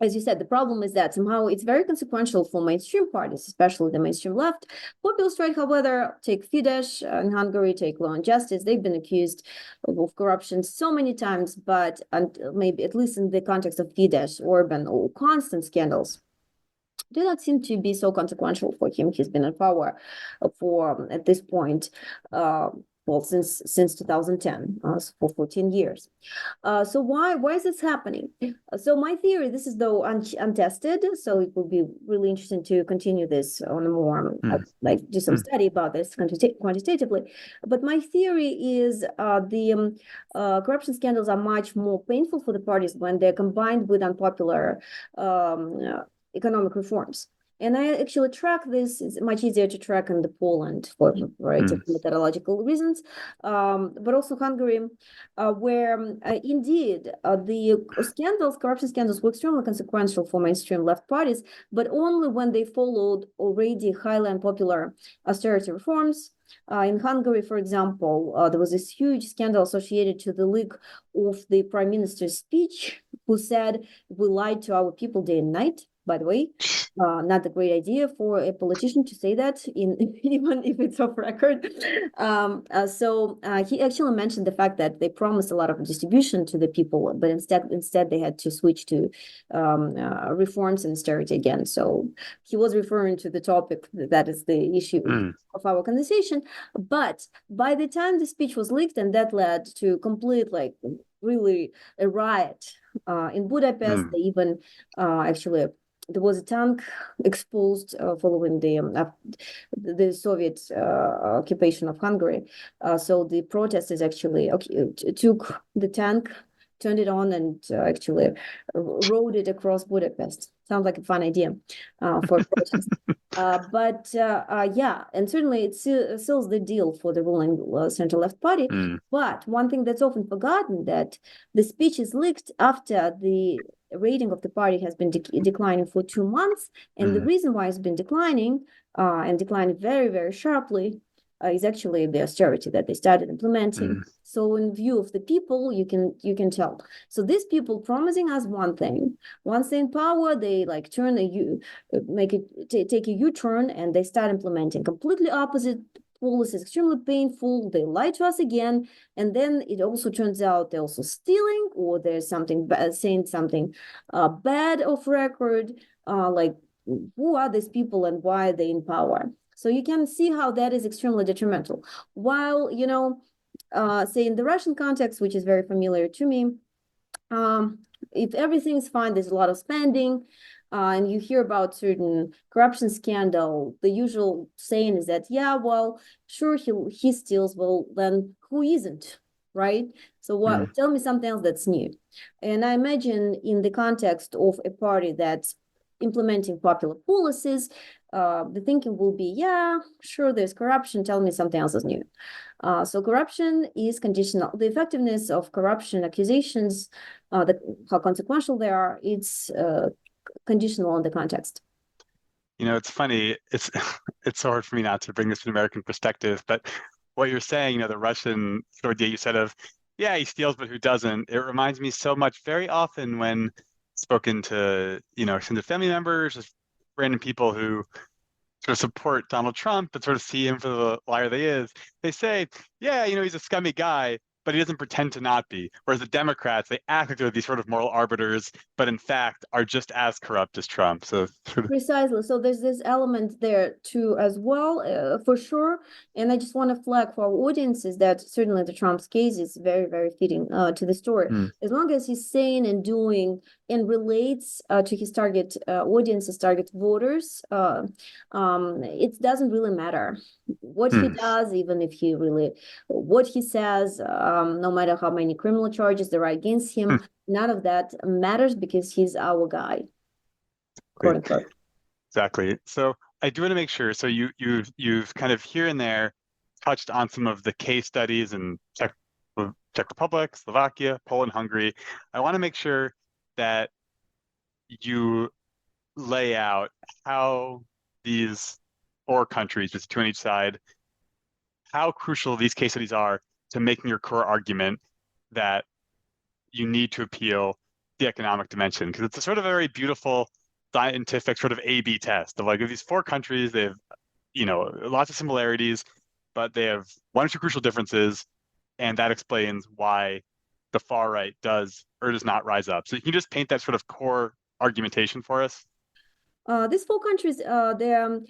as you said, the problem is that somehow it's very consequential for mainstream parties, especially the mainstream left. Populist right, however, take Fidesz in Hungary, take Law and Justice. They've been accused of corruption so many times, but maybe at least in the context of Fidesz, Orban, or constant scandals, do not seem to be so consequential for him. He's been in power for, at this point, since 2010, for 14 years. So why is this happening? So my theory, this is though untested, so it will be really interesting to continue this on a more, do some study about this quantitatively. But my theory is the corruption scandals are much more painful for the parties when they're combined with unpopular economic reforms. And I actually track this. It's much easier to track in the Poland for a variety of methodological reasons, but also Hungary, where indeed the corruption scandals were extremely consequential for mainstream left parties, but only when they followed already highly unpopular austerity reforms. In Hungary, for example, there was this huge scandal associated to the leak of the prime minister's speech, who said, "We lied to our people day and night," by the way. not a great idea for a politician to say that, even if it's off record. So he actually mentioned the fact that they promised a lot of distribution to the people, but instead they had to switch to reforms and austerity again. So he was referring to the topic that is the issue of our conversation. But by the time the speech was leaked, and that led to complete, like, really a riot in Budapest. They even actually, there was a tank exposed following the Soviet occupation of Hungary. So the protesters actually took the tank, turned it on, and actually rode it across Budapest. Sounds like a fun idea for a protest. But yeah, and certainly it seals the deal for the ruling center-left party. But one thing that's often forgotten, that the speech is leaked after the rating of the party has been declining for 2 months, and the reason why it's been declining and declining very, very sharply is actually the austerity that they started implementing. So in view of the people, you can tell. So these people promising us one thing, once they're in power, they like take a U-turn, and they start implementing completely opposite policies, extremely painful. They lie to us again, and then it also turns out they're also stealing, or there's something saying something bad off record. Like, who are these people and why are they in power? So you can see how that is extremely detrimental. While, say in the Russian context, which is very familiar to me, if everything is fine, there's a lot of spending, and you hear about certain corruption scandal, the usual saying is that, yeah, well, sure, he steals, well, then who isn't, right? So what? Tell me something else that's new. And I imagine in the context of a party that's implementing popular policies, the thinking will be, yeah, sure, there's corruption, tell me something else is new. So corruption is conditional. The effectiveness of corruption accusations, how consequential they are, it's conditional on the context. It's funny. It's so hard for me not to bring this to an American perspective, but what you're saying, the Russian sort of idea you said of, yeah, he steals, but who doesn't? It reminds me so much very often when spoken to, extended family members, just random people who sort of support Donald Trump but sort of see him for the liar that he is. They say, yeah, he's a scummy guy, but he doesn't pretend to not be. Whereas the Democrats, they act like they're these sort of moral arbiters, but in fact are just as corrupt as Trump. So precisely. So there's this element there too as well, for sure. And I just want to flag for our audiences that certainly the Trump's case is very, very fitting to the story. As long as he's saying and doing and relates to his target audience, his target voters, it doesn't really matter what he does, even if he really, what he says, no matter how many criminal charges there are against him, none of that matters because he's our guy. Quote unquote. Exactly. So I do want to make sure. So you've kind of here and there touched on some of the case studies in Czech Republic, Slovakia, Poland, Hungary. I want to make sure that you lay out how these 4 countries, just 2 on each side, how crucial these case studies are to making your core argument that you need to appeal the economic dimension, because it's a sort of a very beautiful scientific sort of A/B test of like, if these 4 countries, they have, lots of similarities, but they have 1 or 2 crucial differences, and that explains why the far right does or does not rise up. So you can just paint that sort of core argumentation for us. These 4 countries, they're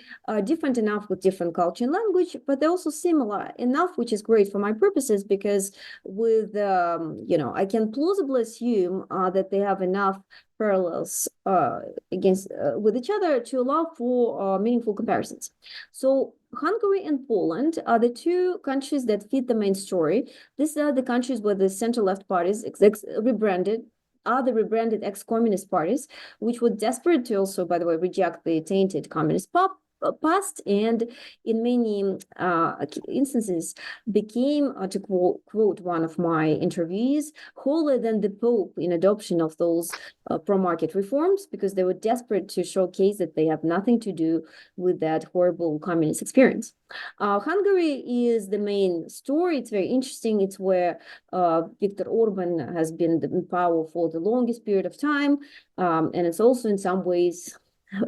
different enough with different culture and language, but they're also similar enough, which is great for my purposes, because with, I can plausibly assume that they have enough parallels with each other to allow for meaningful comparisons. So Hungary and Poland are the 2 countries that fit the main story. These are the countries where the center-left parties are the rebranded ex-communist parties, which were desperate to also, by the way, reject the tainted communist past, and in many instances became, to quote one of my interviewees, holier than the Pope in adoption of those pro-market reforms, because they were desperate to showcase that they have nothing to do with that horrible communist experience. Hungary is the main story. It's very interesting. It's where Viktor Orban has been in power for the longest period of time, and it's also in some ways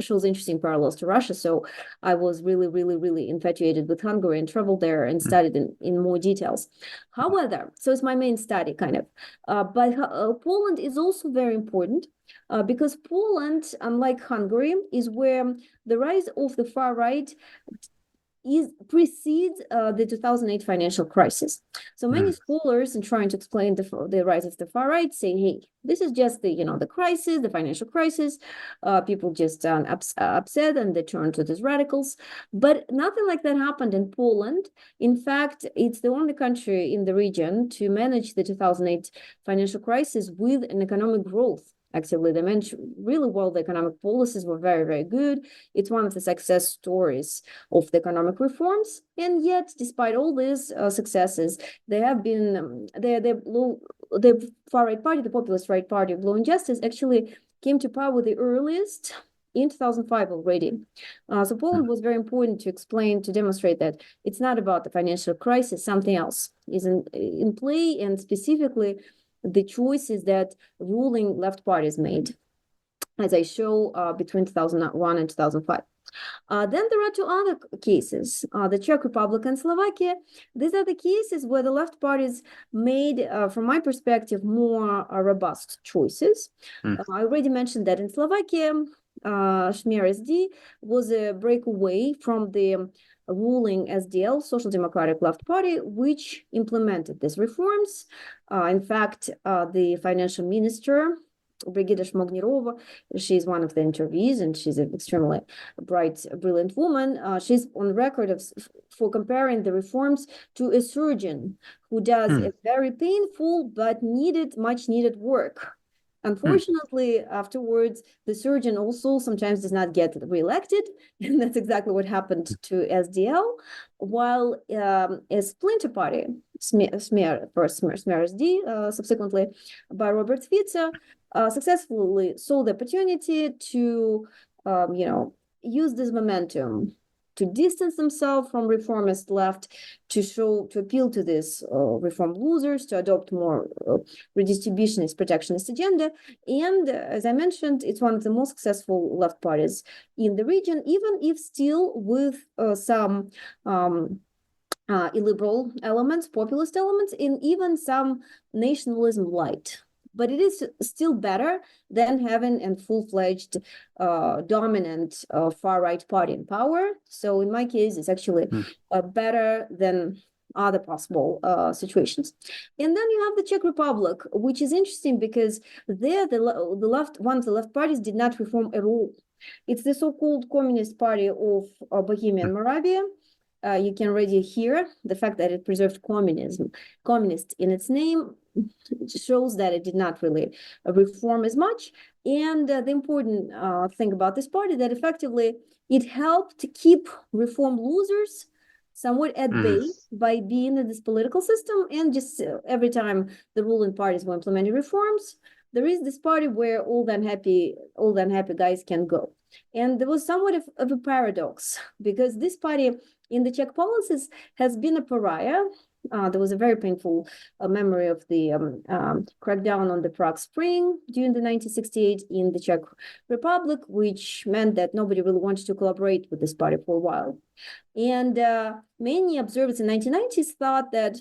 shows interesting parallels to Russia. So I was really, really, really infatuated with Hungary and traveled there and studied in more details. However, so it's my main study kind of. But Poland is also very important because Poland, unlike Hungary, is where the rise of the far right precedes the 2008 financial crisis. So many scholars, in trying to explain the rise of the far right, say, "Hey, this is just the crisis, the financial crisis. People just upset and they turn to these radicals." But nothing like that happened in Poland. In fact, it's the only country in the region to manage the 2008 financial crisis with an economic growth. Actively, they managed really well. The economic policies were very, very good. It's one of the success stories of the economic reforms. And yet, despite all these successes, they have been the far right party, the populist right party of Law and Justice, actually came to power the earliest in 2005 already. So Poland was very important to explain, to demonstrate that it's not about the financial crisis, something else is in play, and specifically the choices that ruling left parties made, as I show between 2001 and 2005. Then there are two other cases, the Czech Republic and Slovakia. These are the cases where the left parties made, from my perspective, more robust choices. I already mentioned that in Slovakia, Smer SD was a breakaway from the ruling SDL, Social Democratic Left Party, which implemented these reforms. In fact, the financial minister, Brigida Shmognirova, she's one of the interviewees, and she's an extremely bright, brilliant woman. She's on record for comparing the reforms to a surgeon who does a very painful but much needed work. Unfortunately, afterwards, the surgeon also sometimes does not get reelected, and that's exactly what happened to SDL, while a splinter party, Smer SD, subsequently by Robert Fico, successfully saw the opportunity to, use this momentum to distance themselves from reformist left, to appeal to these reform losers, to adopt more redistributionist, protectionist agenda. And as I mentioned, it's one of the most successful left parties in the region, even if still with some illiberal elements, populist elements, and even some nationalism light. But it is still better than having a full-fledged dominant far-right party in power. So in my case, it's actually better than other possible situations. And then you have the Czech Republic, which is interesting because there one of the left parties did not reform at all. It's the so-called Communist Party of Bohemia and Moravia. You can already hear the fact that it preserved communist in its name. It shows that it did not really reform as much. And the important thing about this party, that effectively it helped keep reform losers somewhat at bay by being in this political system. And just every time the ruling parties were implementing reforms, there is this party where all the unhappy guys can go. And there was somewhat of a paradox, because this party in the Czech policies has been a pariah. There was a very painful memory of the crackdown on the Prague Spring during the 1968 in the Czech Republic, which meant that nobody really wanted to collaborate with this party for a while. And many observers in the 1990s thought that,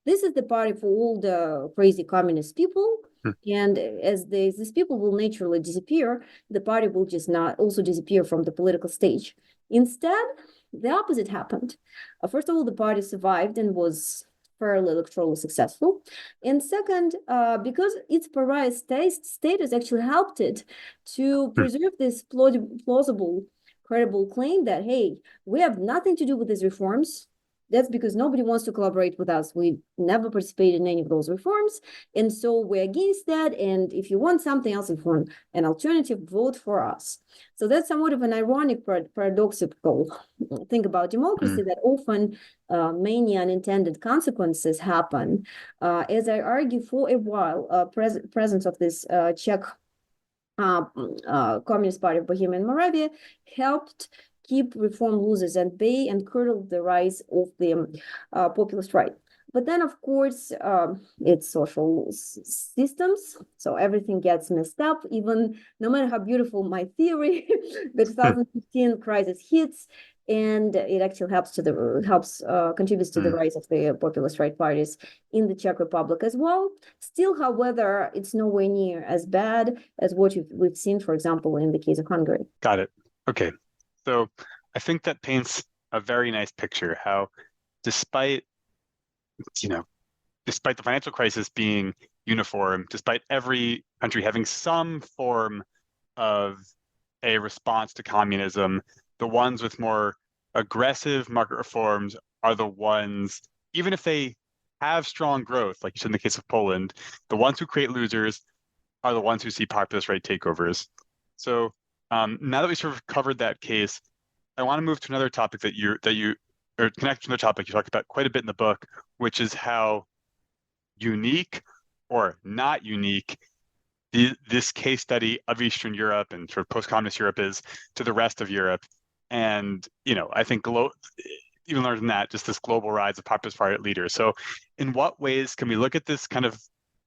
this is the party for all the crazy communist people. And as these people will naturally disappear, the party will just not also disappear from the political stage. Instead, the opposite happened. First of all, the party survived and was fairly electorally successful. And second, because its pariah status actually helped it to preserve this plausible, credible claim that, hey, we have nothing to do with these reforms. That's because nobody wants to collaborate with us. We never participated in any of those reforms. And so we're against that. And if you want something else, if you want an alternative, vote for us. So that's somewhat of an ironic, paradoxical thing about democracy, that often many unintended consequences happen. As I argue for a while, presence of this Czech Communist Party of Bohemia and Moravia helped keep reform losers at bay and curtail the rise of the populist right. But then, of course, it's social systems, so everything gets messed up. Even no matter how beautiful my theory, the 2015 crisis hits, and it actually contributes to the rise of the populist right parties in the Czech Republic as well. Still, however, it's nowhere near as bad as what we've seen, for example, in the case of Hungary. Got it. Okay. So I think that paints a very nice picture how despite the financial crisis being uniform, despite every country having some form of a response to communism, the ones with more aggressive market reforms are the ones, even if they have strong growth, like you said in the case of Poland, the ones who create losers are the ones who see populist right takeovers. So now that we sort of covered that case, I want to move to another topic that you or connect to another topic you talk about quite a bit in the book, which is how unique or not unique this case study of Eastern Europe and sort of post-communist Europe is to the rest of Europe. And, I think even larger than that, just this global rise of populist party leaders. So in what ways can we look at this kind of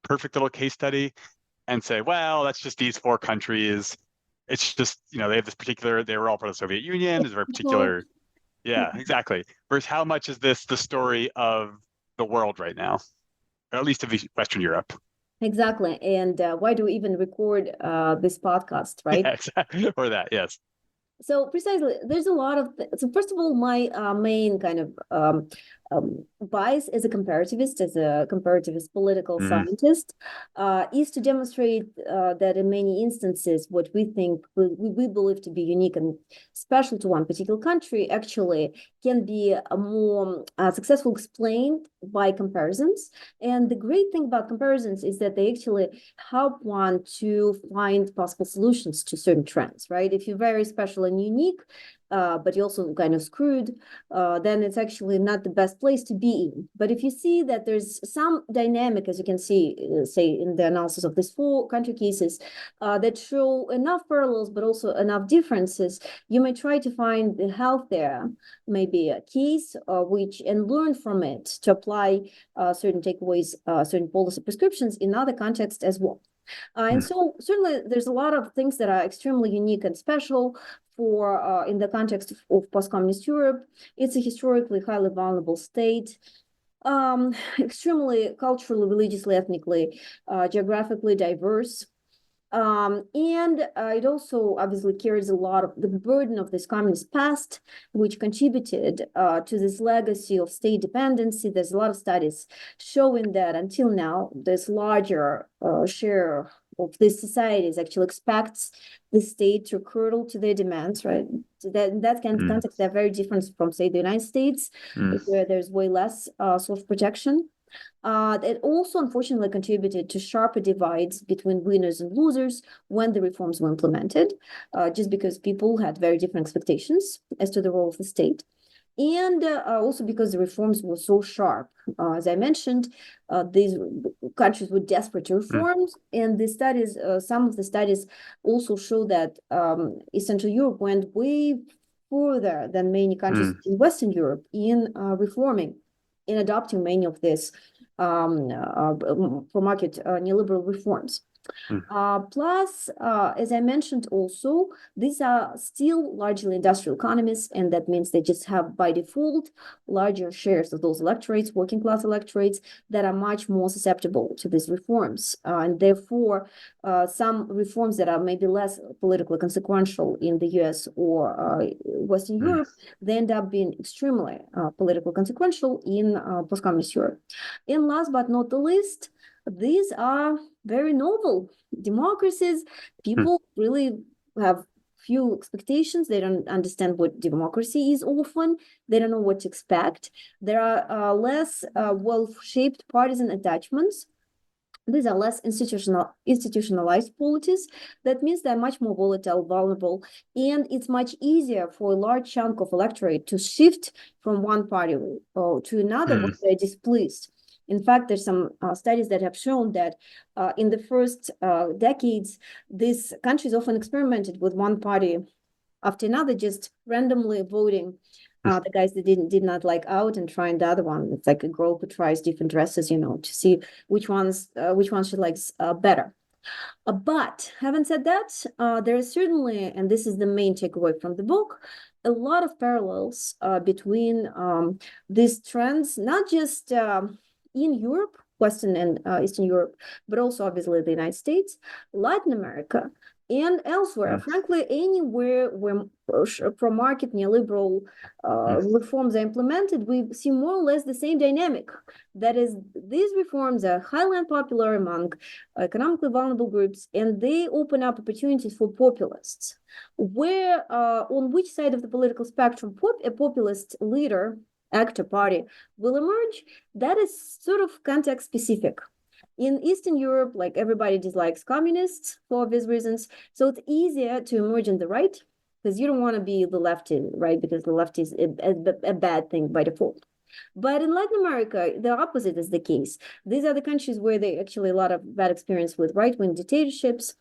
perfect little case study and say, well, that's just these four countries. It's just, they have this particular, they were all part of the Soviet Union. There's a very particular, yeah, exactly. Whereas how much is this the story of the world right now, or at least of Western Europe? Exactly. And why do we even record this podcast, right? Yeah, exactly. Or that, yes. So precisely, there's a lot of so first of all, my main kind of bias as a comparativist political scientist is to demonstrate that in many instances, what we think we believe to be unique and special to one particular country actually can be more successfully explained by comparisons. And the great thing about comparisons is that they actually help one to find possible solutions to certain trends, right? If you're very special and unique, but you're also kind of screwed, then it's actually not the best place to be in. But if you see that there's some dynamic, as you can see, say in the analysis of these four country cases, that show enough parallels, but also enough differences, you may try to find the health there, maybe a case and learn from it to apply certain takeaways, certain policy prescriptions in other contexts as well. And so certainly there's a lot of things that are extremely unique and special for in the context of post-communist Europe. It's a historically highly vulnerable state, extremely culturally, religiously, ethnically, geographically diverse. And it also obviously carries a lot of the burden of this communist past, which contributed to this legacy of state dependency. There's a lot of studies showing that until now, this larger share of these societies actually expects the state to curdle to their demands, right? So that in that context, they're very different from, say, the United States, where there's way less social protection. It also unfortunately contributed to sharper divides between winners and losers when the reforms were implemented, just because people had very different expectations as to the role of the state. And also because the reforms were so sharp. As I mentioned, these countries were desperate to reform, and the studies, some of the studies also show that Central Europe went way further than many countries in Western Europe in reforming, in adopting many of these pro-market neoliberal reforms. Plus, as I mentioned also, these are still largely industrial economies, and that means they just have by default larger shares of those electorates, working class electorates, that are much more susceptible to these reforms. And therefore, some reforms that are maybe less politically consequential in the US or Western Europe, they end up being extremely politically consequential in post-communist Europe. And last but not the least, these are very novel democracies. People really have few expectations. They don't understand what democracy is often. They don't know what to expect. There are less well-shaped partisan attachments. These are less institutionalized polities. That means they're much more volatile, vulnerable, and it's much easier for a large chunk of electorate to shift from one party to another when they're displeased. In fact, there's some studies that have shown that in the first decades, these countries often experimented with one party after another, just randomly voting The guys that did not like out and trying the other one. It's like a girl who tries different dresses, to see which one she likes better. But having said that, there is certainly, and this is the main takeaway from the book, a lot of parallels between these trends, not just in Europe, Western and Eastern Europe, but also obviously the United States, Latin America, and elsewhere. Frankly, anywhere where pro-market neoliberal reforms are implemented, we see more or less the same dynamic. That is, these reforms are highly unpopular among economically vulnerable groups, and they open up opportunities for populists. Where, on which side of the political spectrum a populist leader, actor, party will emerge, that is sort of context specific. In Eastern Europe, like everybody dislikes communists for obvious reasons, so it's easier to emerge in the right because you don't want to be the lefty, right? Because the left is a bad thing by default. But in Latin America, the opposite is the case. These are the countries where they actually a lot of bad experience with right-wing dictatorships,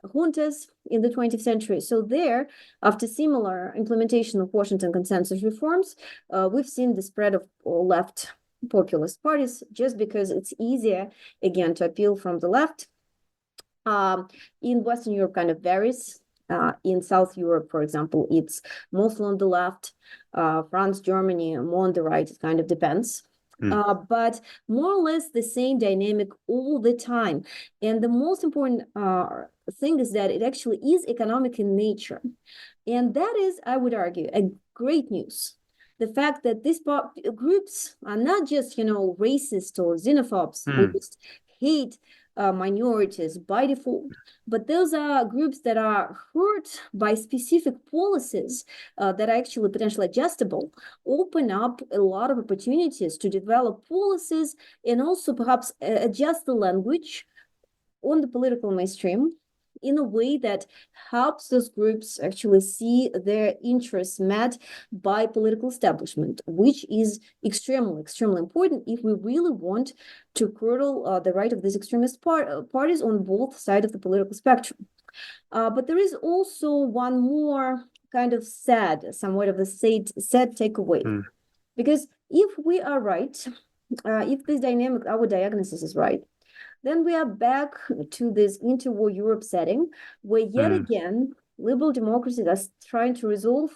juntas in the 20th century. So there, after similar implementation of Washington Consensus reforms, we've seen the spread of left populist parties just because it's easier, again, to appeal from the left. In Western Europe, kind of varies. In South Europe, for example, it's mostly on the left. France, Germany, more on the right. It kind of depends. But more or less the same dynamic all the time. And the most important thing is that it actually is economic in nature. And that is, I would argue, a great news. The fact that these groups are not just, racist or xenophobes who just hate minorities by default, but those are groups that are hurt by specific policies that are actually potentially adjustable, open up a lot of opportunities to develop policies and also perhaps adjust the language on the political mainstream in a way that helps those groups actually see their interests met by political establishment, which is extremely important if we really want to curtail the right of these extremist parties on both sides of the political spectrum. But there is also one more kind of somewhat of a sad takeaway. Because if we are right, if this dynamic, our diagnosis is right, then we are back to this interwar Europe setting, where yet again, liberal democracies are trying to resolve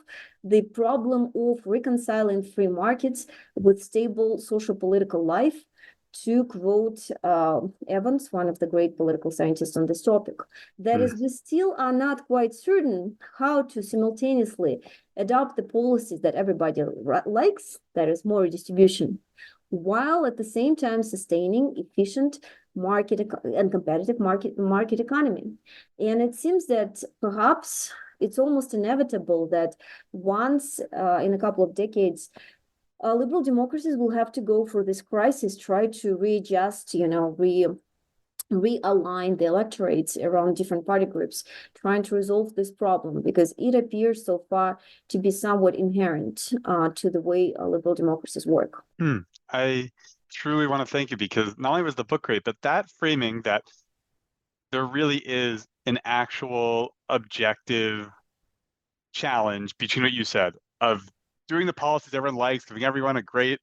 the problem of reconciling free markets with stable social political life, to quote Evans, one of the great political scientists on this topic. That is, we still are not quite certain how to simultaneously adopt the policies that everybody likes, that is more redistribution, while at the same time sustaining efficient market and competitive market economy. And it seems that perhaps it's almost inevitable that once in a couple of decades, liberal democracies will have to go for this crisis, try to readjust, realign the electorates around different party groups, trying to resolve this problem, because it appears so far to be somewhat inherent to the way liberal democracies work. I truly want to thank you, because not only was the book great, but that framing that there really is an actual objective challenge between what you said of doing the policies everyone likes, giving everyone a great,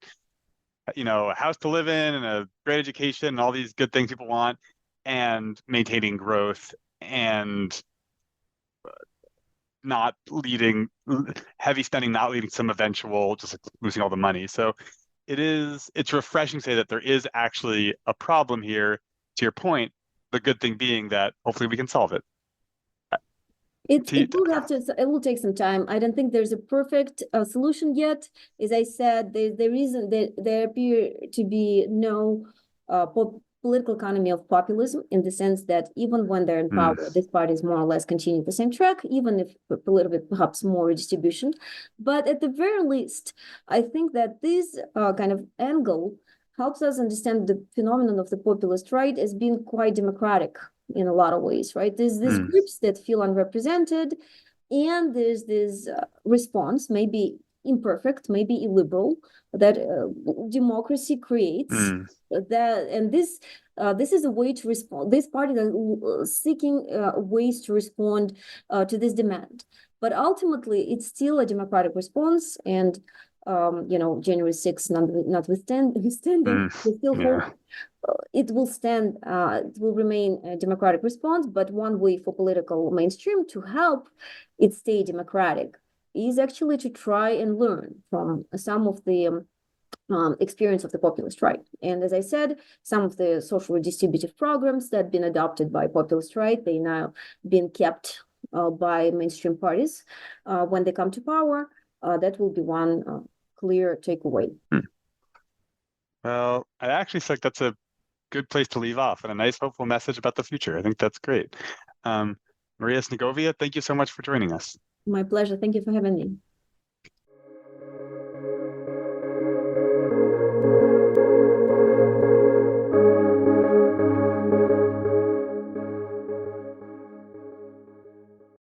a house to live in and a great education and all these good things people want, and maintaining growth and not leading heavy spending, not leading some eventual just losing all the money. So it's refreshing to say that there is actually a problem here. To your point, the good thing being that hopefully we can solve it. It will take some time. I don't think there's a perfect solution yet. As I said, there appear to be no political economy of populism, in the sense that even when they're in power, these parties more or less continue the same track, even if a little bit perhaps more redistribution. But at the very least, I think that this kind of angle helps us understand the phenomenon of the populist right as being quite democratic in a lot of ways, right? There's these groups that feel unrepresented, and there's this response, maybe imperfect, maybe illiberal, that democracy creates. This is a way to respond. These parties are seeking ways to respond to this demand. But ultimately, it's still a democratic response, and January 6th notwithstanding, we still hope it will remain a democratic response, but one way for political mainstream to help it stay democratic is actually to try and learn from some of the experience of the populist right. And as I said, some of the social redistributive programs that have been adopted by populist right, they now been kept by mainstream parties when they come to power. That will be one clear takeaway. Well, I actually think that's a good place to leave off and a nice, hopeful message about the future. I think that's great. Maria Snegovaya, thank you so much for joining us. My pleasure. Thank you for having me.